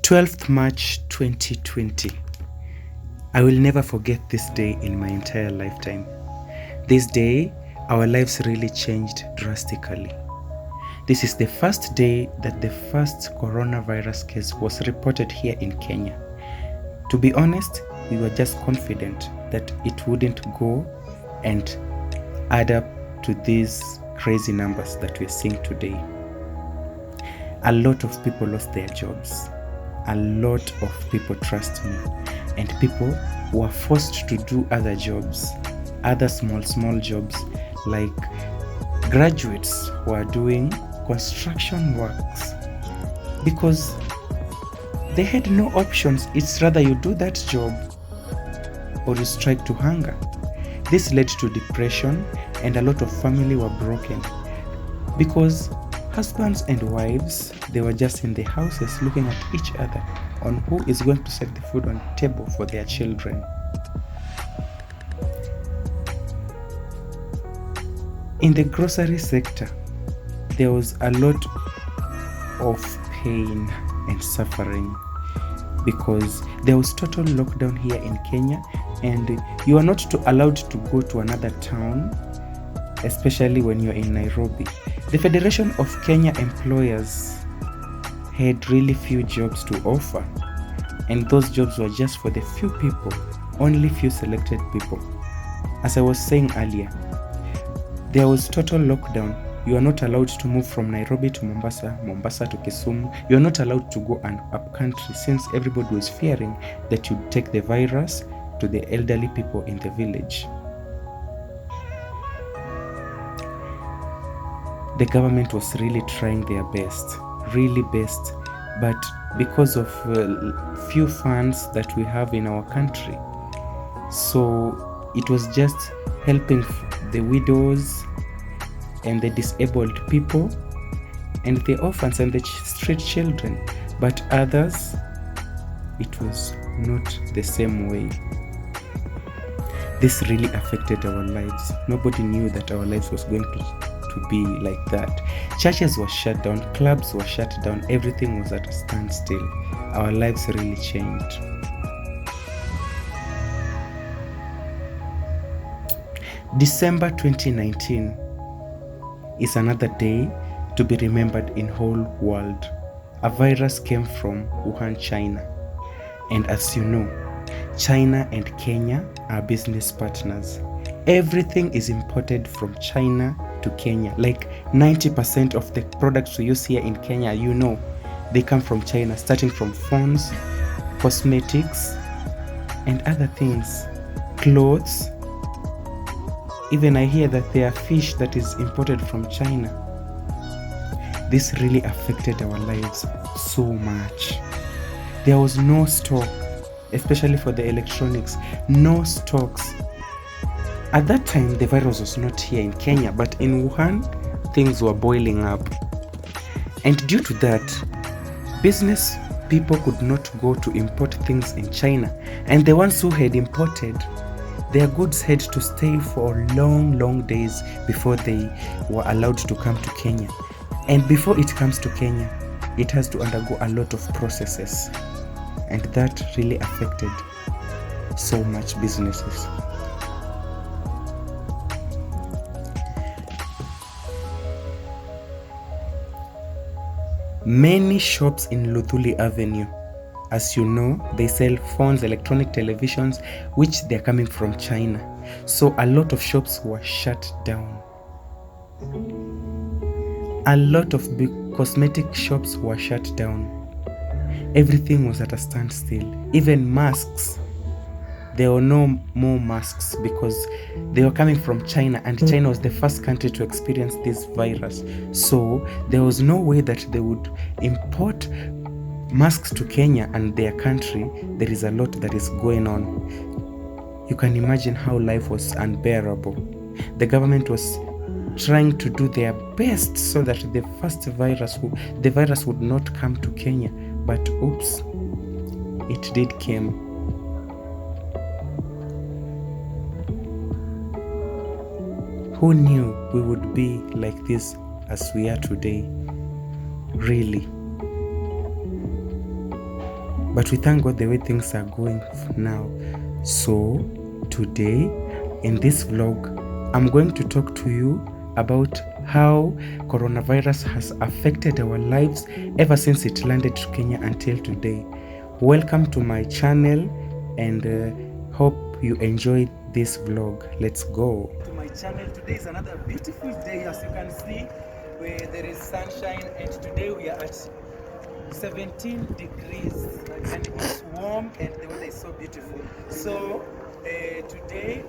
12th March 2020. I will never forget this day in my entire lifetime. This day, our lives really changed drastically. This is the first day that the first coronavirus case was reported here in Kenya. To be honest, we were just confident that it wouldn't go and add up to these crazy numbers that we're seeing today. A lot of people lost their jobs. A lot of people, trust me, and people were forced to do other jobs, other small jobs, like graduates who are doing construction works because they had no options. It's rather you do that job or you strike to hunger. This led to depression, and a lot of family were broken because husbands and wives, they were just in the houses looking at each other on who is going to set the food on the table for their children. In the grocery sector, there was a lot of pain and suffering because there was total lockdown here in Kenya, and you are not allowed to go to another town, especially when you're in Nairobi. The Federation of Kenya Employers had really few jobs to offer, and those jobs were just for the few people, only few selected people. As I was saying earlier, there was total lockdown. You are not allowed to move from Nairobi to Mombasa, Mombasa to Kisumu. You are not allowed to go an up country since everybody was fearing that you'd take the virus to the elderly people in the village. The government was really trying their best, really best, but because of few funds that we have in our country, so it was just helping the widows and the disabled people and the orphans and the street children, but others, it was not the same way. This really affected our lives. Nobody knew that our lives was going to be like that. Churches were shut down, clubs were shut down, everything was at a standstill. Our lives really changed. December 2019 is another day to be remembered in whole world. A virus came from Wuhan, China. And as you know, China and Kenya are business partners. Everything is imported from China to Kenya. Like 90% of the products we use here in Kenya, they come from China, starting from phones, cosmetics, and other things, clothes. Even I hear that there are fish that is imported from China. This really affected our lives so much. There was no stock, especially for the electronics, no stocks. At that time, the virus was not here in Kenya, but in Wuhan, things were boiling up. And due to that, business people could not go to import things in China. And the ones who had imported, their goods had to stay for long days before they were allowed to come to Kenya. And before it comes to Kenya, it has to undergo a lot of processes. And that really affected so much businesses. Many shops in Luthuli Avenue, as you know, they sell phones, electronic televisions, which they're coming from China. So a lot of shops were shut down. A lot of big cosmetic shops were shut down. Everything was at a standstill. Even masks. There were no more masks because they were coming from China, and China was the first country to experience this virus. So there was no way that they would import masks to Kenya and their country. There is a lot that is going on. You can imagine how life was unbearable. The government was trying to do their best so that the virus would not come to Kenya. But oops, it did come. Who knew we would be like this as we are today? Really. but we thank God the way things are going now. So today in this vlog, I'm going to talk to you about how coronavirus has affected our lives ever since it landed to Kenya until today. Welcome to my channel, and hope you enjoyed this vlog. Let's go to my channel. Today is another beautiful day, as you can see, where there is sunshine, and today we are at 17 degrees and it's warm and the weather is so beautiful. So today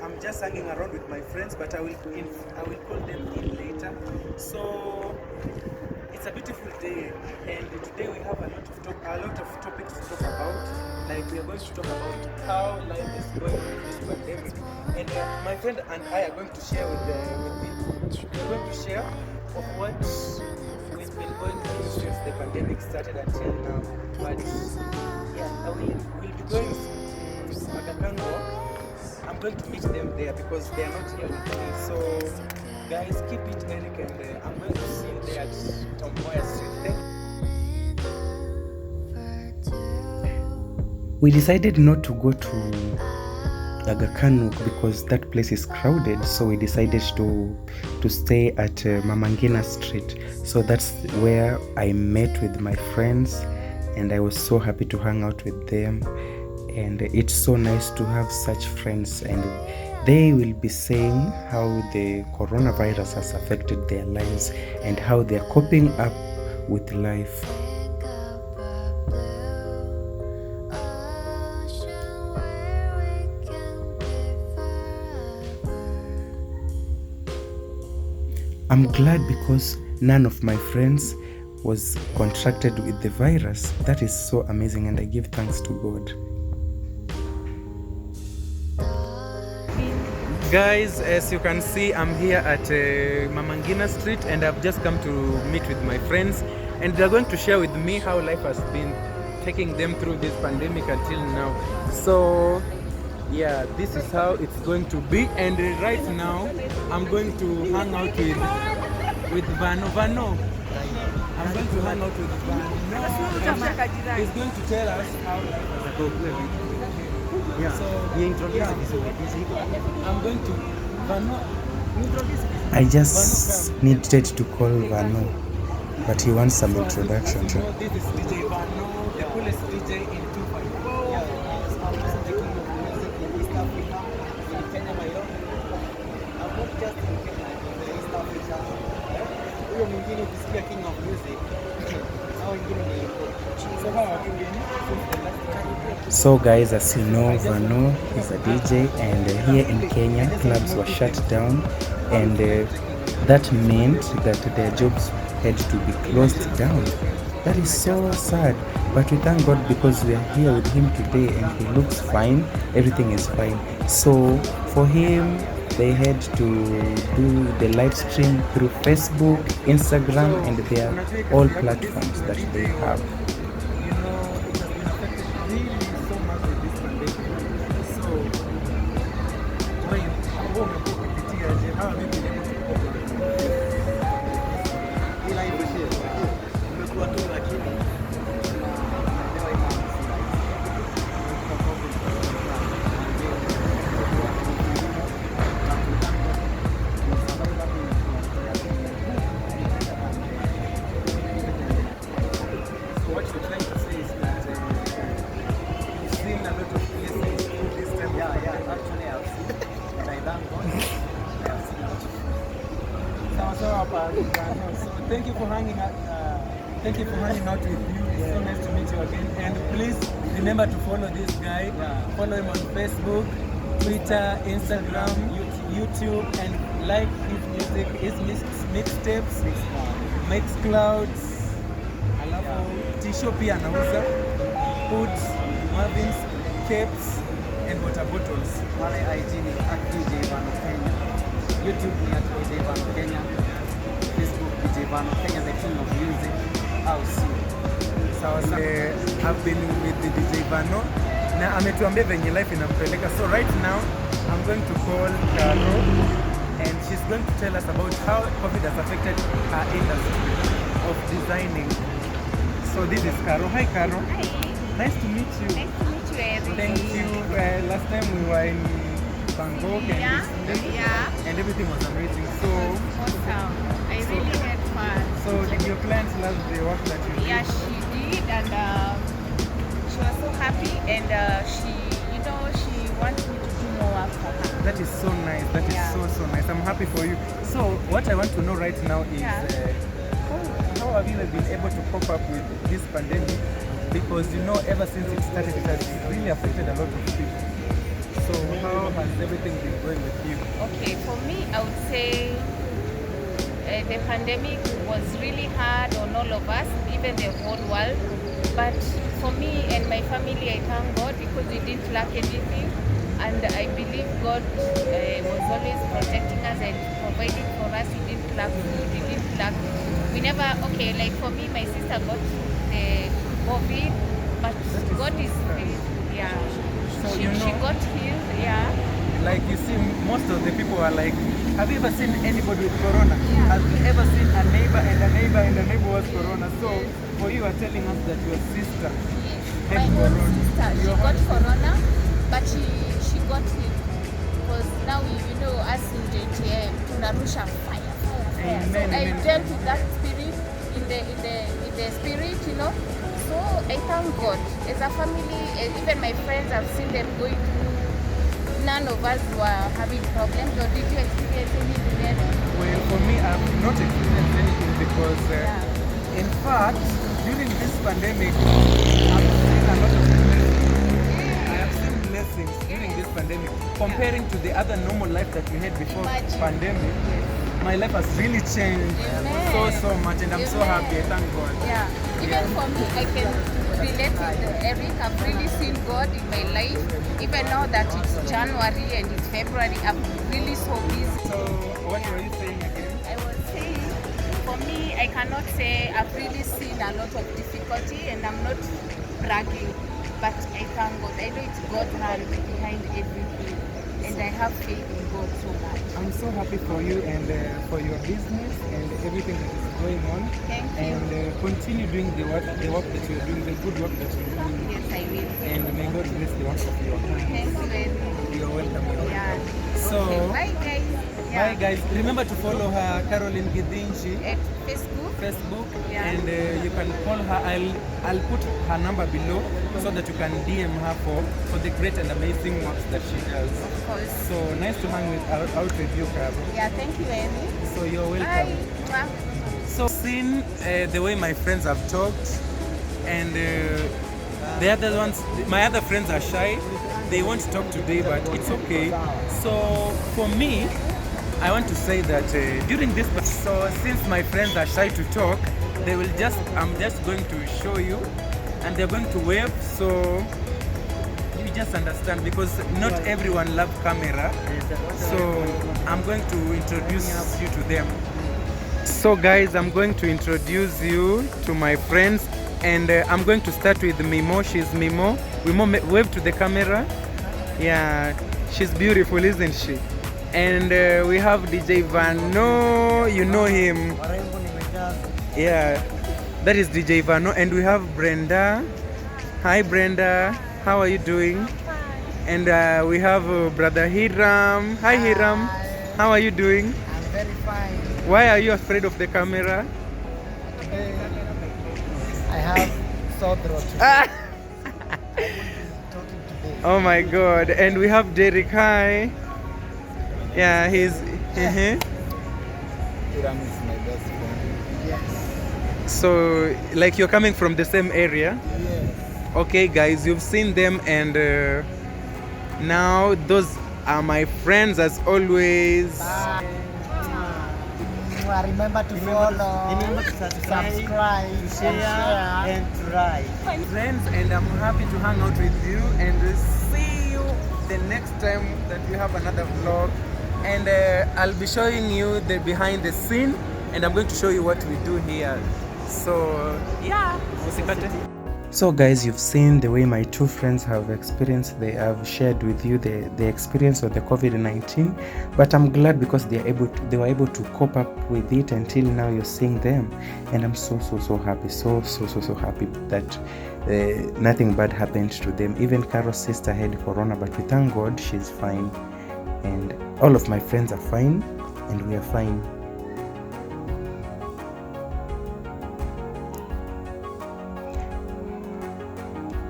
I'm just hanging around with my friends, but I will call them in later. So it's a beautiful day, and today we have a lot of topics to talk about. Like, we are going to talk about how life is going with this pandemic, and my friend and I are going to share we're going to share of what we've been going through since the pandemic started until now. But yeah, we'll be going to Agakango. I'm going to meet them there because they are not here with me. So guys, keep it Eric, and I'm going to see you there at Tom Mboya Street. We decided not to go to Aga Khan because that place is crowded, so we decided to stay at Mama Ngina Street. So that's where I met with my friends, and I was so happy to hang out with them. And it's so nice to have such friends, and they will be saying how the coronavirus has affected their lives and how they're coping up with life. I'm glad because none of my friends was contracted with the virus. That is so amazing, and I give thanks to God. Guys, as you can see, I'm here at Mama Ngina Street, and I've just come to meet with my friends, and they're going to share with me how life has been taking them through this pandemic until now. So yeah, this is how it's going to be, and right now I'm going to hang out with Vano. I'm going to hang out with Vano. He's going to tell us how life has been. Yeah. So I'm going to Vano. I just needed to call Vano, but he wants some introduction. This is DJ Vano, the coolest DJ in 254. Yeah, I'm just taking music in East Africa, in Kenya, my own. I'm not just in Kenya, in East Africa. Huyo mwingine ukisikia king of music. Hao wengine ni so how So guys, as you know, Vano is a DJ, and here in Kenya clubs were shut down, and that meant that their jobs had to be closed down. That is so sad, but we thank God because we are here with him today and he looks fine. Everything is fine. So for him, they had to do the live stream through Facebook, Instagram, and their all platforms that they have. So thank you for hanging out. Thank you for hanging out with you. It's so nice to meet you again. And please remember to follow this guy. Follow him on Facebook, Twitter, Instagram, YouTube, and like his music, his mixtapes, Mixclouds. Alafu t-shirt pia anauza, hoods, muffins, capes, and water bottles. Wale IG ni @DJ Vano Kenya. YouTube ni @DJ Vano Kenya. Facebook DJ Vano Kenya, the king of music. I'll see. Sawa sawa. I've been with the DJ Vano na ametuambia venye life inampeleka. So right now I'm going to call Carol, and she's going to tell us about how COVID has affected her industry of designing. So this is Caro. Hi, Caro. Hi. Nice to meet you. Nice to meet you, Eric. Thank you. Last time we were in Bangkok and everything was amazing. So Awesome. I really had fun. So did your clients love the work that you did? Yeah, she did, and she was so happy, and she wants me to do more work for her. That is so nice. That is so nice. I'm happy for you. So what I want to know right now is how have you been able to cope up with this pandemic? Because ever since it started, it has really affected a lot of people. So how has everything been going with you? Okay, for me, I would say the pandemic was really hard on all of us, even the whole world. But for me and my family, I thank God because we didn't lack anything. And I believe God was always protecting us and providing for us. We didn't lack food, we didn't lack... We never... Okay, like for me, my sister got the COVID, but God is... Yeah. So she got healed, Like you see, most of the people are like, have you ever seen anybody with corona? Yeah. Have you ever seen a neighbor and a neighbor and a neighbor was corona? So for you are telling us that your sister my own sister, she got corona, but she got healed. Because now us in JTM, tunarusha fire. Amen, so I amen. dealt with that spirit in the spirit, So I thank God. As a family, even my friends, I've seen them going through. None of us were having problems. Or did you experience anything? Well, for me, I've not experienced anything because, in fact, during this pandemic, I've seen a lot of blessings. I have seen blessings during this pandemic. Comparing to the other normal life that we had before pandemic, my life has really changed so much, and I'm so happy. Thank God. Yeah. Even for me, I can relate with Eric. I've really seen God in my life. Even now that it's January and it's February, I'm really so busy. So, what were you saying again? I was saying, for me, I cannot say I've really seen a lot of difficulty, and I'm not bragging, but I thank God. I know it's God's hand behind everything, and I have faith in God so much. I'm so happy for you and for your business and everything that is going on. Thank you. And continue doing the work that you're doing, the good work that you're doing. Yes, I will. And may God bless the work of your hands. Thank you very much. You're welcome. Yeah. So, Okay, bye guys. bye guys. Remember to follow her, Caroline Gidinji, At Facebook. and you can call her. I'll put her number below so that you can DM her for the great and amazing works that she does. Of course. So nice to hang out with you, Caro. Yeah, thank you, Amy. So you're welcome. Bye. So seeing the way my friends have talked, and the other ones, my other friends are shy. They won't talk today, but it's okay. So for me, I want to say that during this, so since my friends are shy to talk, I'm just going to show you, and they're going to wave. So you just understand, because not everyone loves camera. So I'm going to introduce you to them. So guys, I'm going to introduce you to my friends, and I'm going to start with Mimo. She's Mimo. Mimo, wave to the camera. Yeah, she's beautiful, isn't she? And we have DJ Vano. You know him. Yeah, that is DJ Vano. And we have Brenda. Hi Brenda, how are you doing? And we have brother Hiram. Hi Hiram, how are you doing? I'm very fine. Why are you afraid of the camera? I have sore throat. Oh my God. And we have Derek. Hi. Yeah, he's Hiram is my best friend. Yes. So like you're coming from the same area? Yes. Okay guys, you've seen them, and now those are my friends as always. Bye. Remember to follow, subscribe, share, and to like. Friends, and I'm happy to hang out with you, and see you the next time that we have another vlog. And I'll be showing you the behind the scene, and I'm going to show you what we do here. So yeah, usikate. So guys, you've seen the way my two friends have experienced, they have shared with you the experience of the COVID-19, but I'm glad because they were able to cope up with it until now. You're seeing them, and I'm so happy, so happy that nothing bad happened to them. Even Carol's sister had corona, but we thank God she's fine, and all of my friends are fine, and we are fine.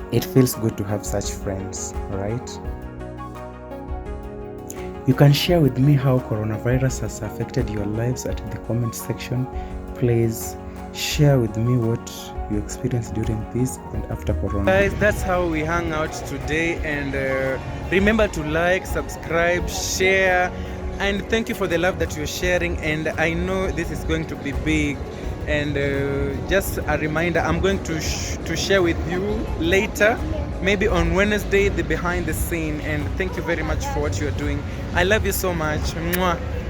It feels good to have such friends, right? You can share with me how coronavirus has affected your lives at the comment section. Please share with me what you experienced during this and after corona. Guys, that's how we hang out today, and remember to like, subscribe, share, and thank you for the love that you're sharing. And I know this is going to be big, and just a reminder, I'm going to share with you later, maybe on Wednesday, the behind the scene. And thank you very much for what you're doing. I love you so much. Mwah.